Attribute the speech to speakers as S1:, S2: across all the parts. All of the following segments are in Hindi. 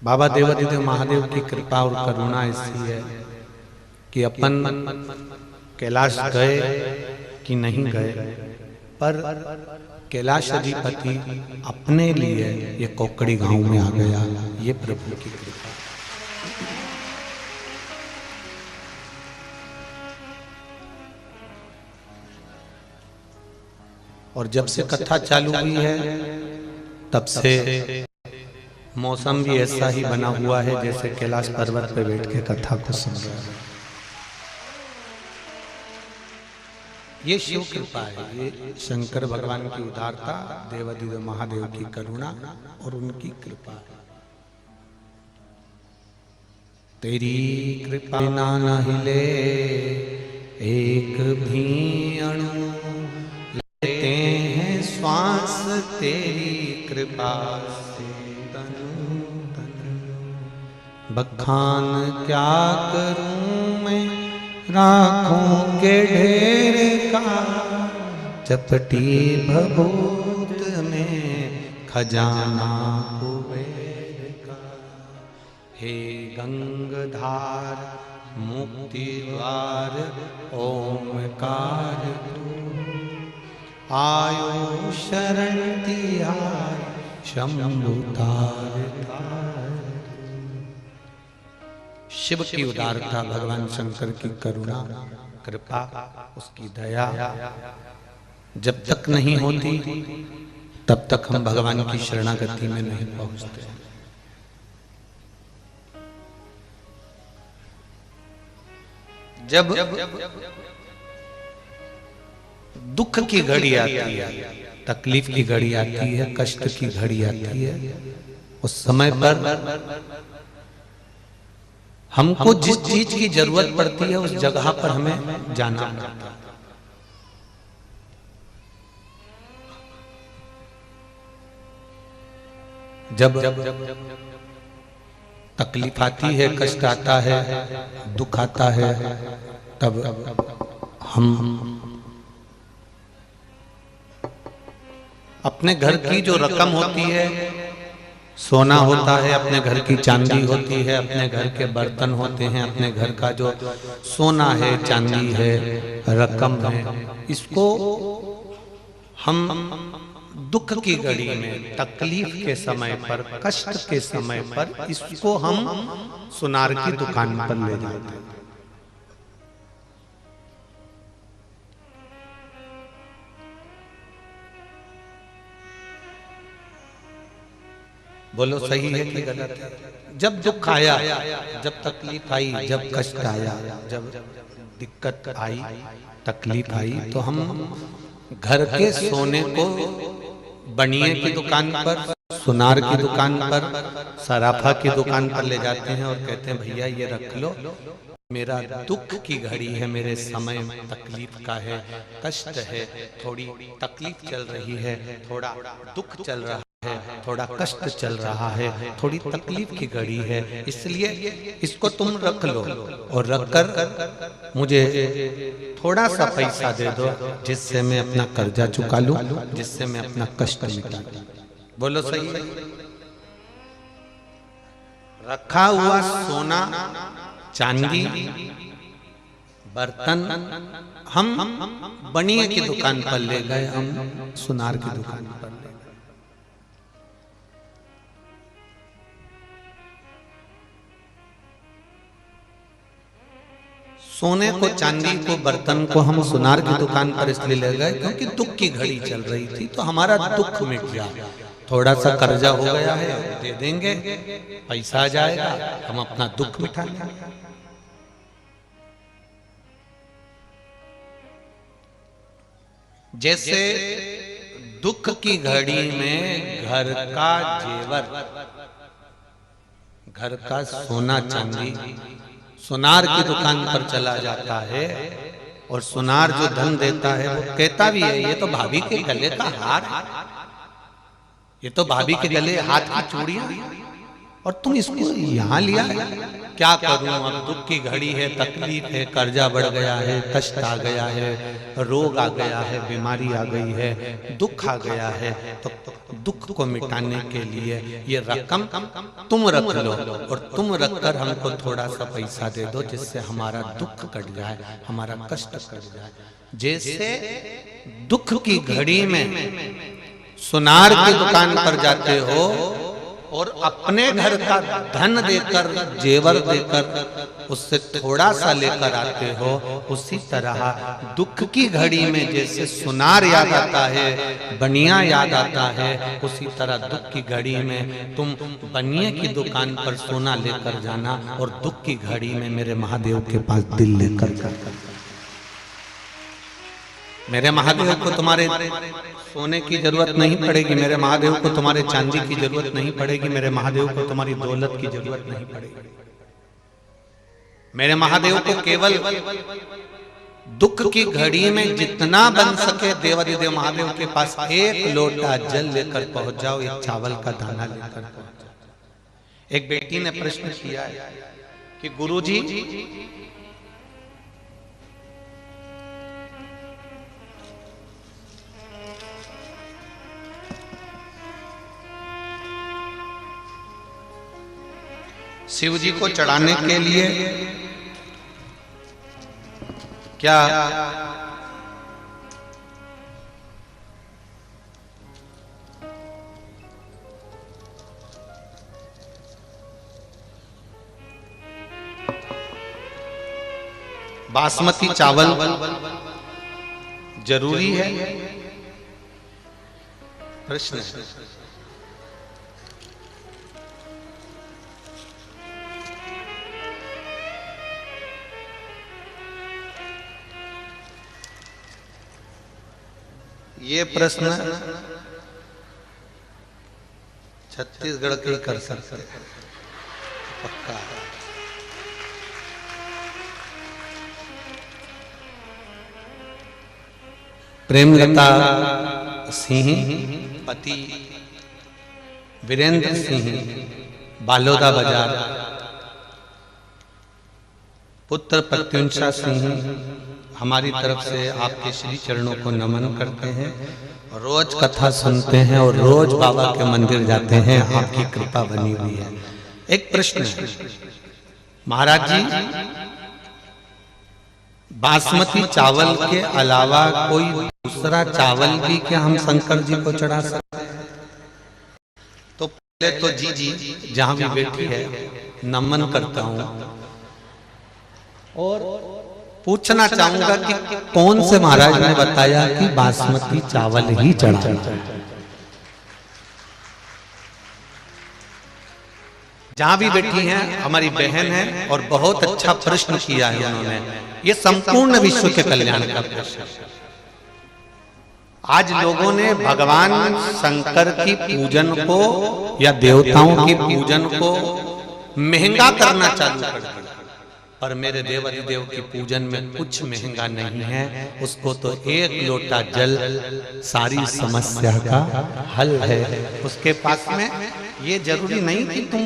S1: बाबा देवादिदेव महादेव की कृपा और करुणा ऐसी है कि अपन कैलाश गए कि नहीं गए, पर कैलाश अधिपति अपने लिए ये कोकड़ी गांव में आ गया। ये प्रभु की कृपा। और जब से कथा चालू हुई है तब से मौसम भी ऐसा ही बना हुआ है जैसे कैलाश पर्वत पर बैठ के कथा को सुन रहे हैं। ये शिव कृपा है, ये शंकर भगवान की उदारता, देवादिदेव महादेव की करुणा और उनकी कृपा है। तेरी कृपा ना हिले एक भी अणु, लेते हैं श्वास तेरी कृपा से तनु तनु। बखान क्या करूं मैं राखों के ढेर का, चपटी भभूत में खजाना कुबेर का। हे गंगधार मुक्ति द्वार ओमकार तू, आयो शरण तिहार शंभु तार तार। शिव की उदारता, भगवान शंकर की करुणा कृपा, उसकी दया जब तक नहीं होती तब तक हम भगवान की शरणागति में नहीं पहुंचते। जब दुख की घड़ी आती है, तकलीफ की घड़ी आती है, कष्ट की घड़ी आती है, उस समय पर हमको जिस चीज की जरूरत पड़ती है उस जगह पर हमें जाना पड़ता है। जब तकलीफ आती है, कष्ट आता है, दुख आता है, तब हम अपने घर की जो रकम होती है, सोना होता है, अपने घर की चांदी होती है, अपने घर के बर्तन होते हैं, अपने घर का जो सोना है, चांदी है, रकम है, इसको हम दुख की घड़ी में, तकलीफ के समय पर, कष्ट के समय पर इसको हम सुनार की दुकान पर ले जाते हैं। बोलो सही है कि गलत है? जब दुख आया, जब तकलीफ आई, जब कष्ट आया, जब दिक्कत आई, तकलीफ आई, तो हम घर के सोने को बनिए की दुकान पर, सुनार की दुकान पर, सराफा की दुकान पर ले जाते हैं और कहते हैं भैया ये रख लो, मेरा दुख की घड़ी है, मेरे समय तकलीफ का है, कष्ट है, थोड़ी तकलीफ चल रही है, थोड़ा दुख चल रहा है, थोड़ा कष्ट चल रहा है, थोड़ी तकलीफ की घड़ी है, इसलिए इसको तुम रख लो और रखकर मुझे थोड़ा सा पैसा दे दो जिससे मैं अपना कर्जा चुका लूं, जिससे मैं अपना कष्ट मिटा दूं। बोलो सही है? रखा हुआ सोना, चांदी, बर्तन हम बनिए की दुकान पर ले गए, हम सुनार की दुकान पर ले गए। सोने को, चांदी को, बर्तन को हम सुनार की दुकान पर इसलिए ले गए क्योंकि दुख की घड़ी चल रही थी, तो हमारा दुख मिट जाए, थोड़ा सा कर्जा हो गया है, दे देंगे, पैसा आ जाएगा, हम अपना दुख मिटा लेंगे। जैसे दुख की घड़ी में घर का जेवर, घर का सोना चांदी सुनार की दुकान पर चला जाता है, और सुनार जो धन देता है वो कहता भी है ये तो भाभी के गले का हार, ये तो भाभी के गले हाथ की चूड़ियां, और तुम इसको यहाँ लिया क्या करूं, अब दुख की घड़ी है, तकलीफ है, कर्जा बढ़ गया है, कष्ट आ गया है, रोग आ गया है, बीमारी आ गई है, दुख आ गया है, तो दुख को मिटाने के लिए ये रकम तुम रख लो और तुम रखकर हमको थोड़ा सा पैसा दे दो जिससे हमारा दुख कट जाए, हमारा कष्ट कट जाए। जैसे दुख की घड़ी में सुनार की दुकान पर जाते हो और अपने घर का धन देकर, जेवर देकर उससे थोड़ा सा लेकर आते हो, उसी तरह दुख की घड़ी में जैसे सुनार याद आता है, बनिया याद आता है, उसी तरह दुख की घड़ी में तुम बनिए की दुकान पर सोना लेकर जाना और दुख की घड़ी में मेरे महादेव के पास दिल लेकर जाना। मेरे महादेव को तुम्हारे सोने की जरूरत नहीं पड़ेगी, मेरे महादेव को तुम्हारे चांदी की जरूरत नहीं पड़ेगी, मेरे महादेव को तुम्हारी दौलत की जरूरत नहीं पड़ेगी। मेरे महादेव को केवल दुख की घड़ी में जितना बन सके देवाधिदेव महादेव के पास एक लोटा जल लेकर पहुंच जाओ, एक चावल का दाना लेकर पहुंच जाओ। एक बेटी ने प्रश्न किया है कि गुरुजी, शिव जी को चढ़ाने के लिए क्या बासमती चावल जरूरी है? प्रश्न है। ये प्रश्न छत्तीसगढ़ के ही कर सकते हैं, पक्का। प्रेमलता सिंह पति वीरेंद्र सिंह बालोदा बाजार, पुत्र प्रत्युंशा सिंह हमारी तरफ से आपके श्री चरणों को नमन करते हैं। रोज कथा सुनते हैं और रोज बाबा के मंदिर जाते हैं, आपकी कृपा बनी हुई है। एक प्रश्न है महाराज जी, बासमती चावल के अलावा कोई दूसरा चावल भी क्या हम शंकर जी को चढ़ा सकते हैं? तो पहले तो जी जहां भी बैठी है नमन करता हूं और पूछना चाहूंगा कि कौन से महाराज ने बताया कि बासमती चावल ही चढ़ाना? जहां भी बैठी हैं हमारी बहन है और बहुत अच्छा प्रश्न किया है उन्होंने। ये संपूर्ण विश्व के कल्याण का प्रश्न। आज लोगों ने भगवान शंकर की पूजन को या देवताओं की पूजन को महंगा करना चालू कर दिया, पर मेरे देवाधिदेव की पूजन में कुछ महंगा नहीं है। उसको तो एक लोटा जल सारी समस्या का हल है। उसके पास में ये जरूरी नहीं कि तुम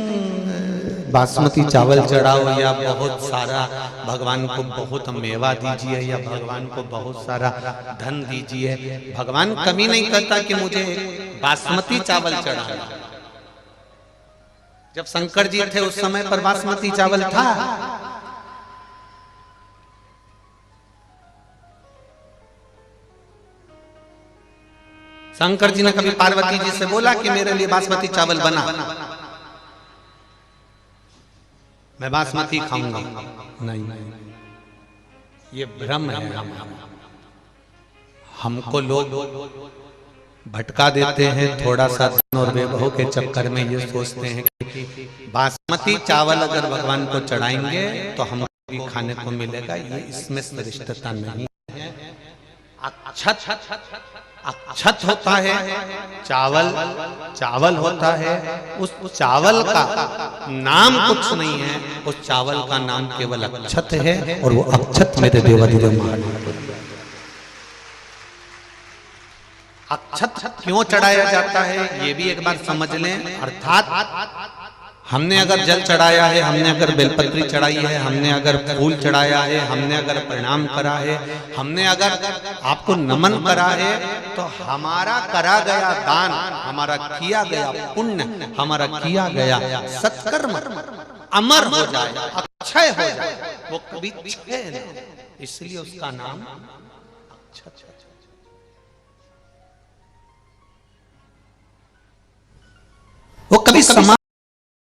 S1: बासमती चावल चढ़ाओ या बहुत सारा भगवान को बहुत मेवा दीजिए या भगवान को बहुत सारा धन दीजिए। भगवान कमी नहीं करता कि मुझे बासमती चावल चढ़ाना। जब शंकर जी थे उस समय पर बासमती चावल था। शंकर जी ने कभी पार्वती जी से बोला कि मेरे लिए बासमती चावल बना, मैं बासमती खाऊंगा? नहीं, ये भ्रम है। हमको लोग भटका देते हैं थोड़ा सा धन और वैभव के चक्कर में। ये सोचते हैं कि बासमती चावल अगर भगवान को चढ़ाएंगे तो हमको भी खाने को मिलेगा। ये इसमें श्रेष्ठता नहीं है। अक्षत होता है, चावल चावल होता है। उस चावल का नाम कुछ नहीं है, उस चावल का नाम केवल अक्षत है और वो अक्षत मेरे देवाधिदेव महादेव। अक्षत क्यों चढ़ाया जाता है ये भी एक बार समझ लें। अर्थात हमने अगर जल चढ़ाया है, हमने अगर बेलपत्री चढ़ाई है, हमने अगर फूल चढ़ाया है, हमने अगर प्रणाम करा है, हमने अगर आपको नमन करा है, तो हमारा करा गया दान, हमारा किया गया पुण्य, हमारा किया गया सत्कर्म अमर हो जाए, अक्षय हो जाए, वो कभी क्षय नहीं, इसलिए उसका नाम अक्षय। वो कभी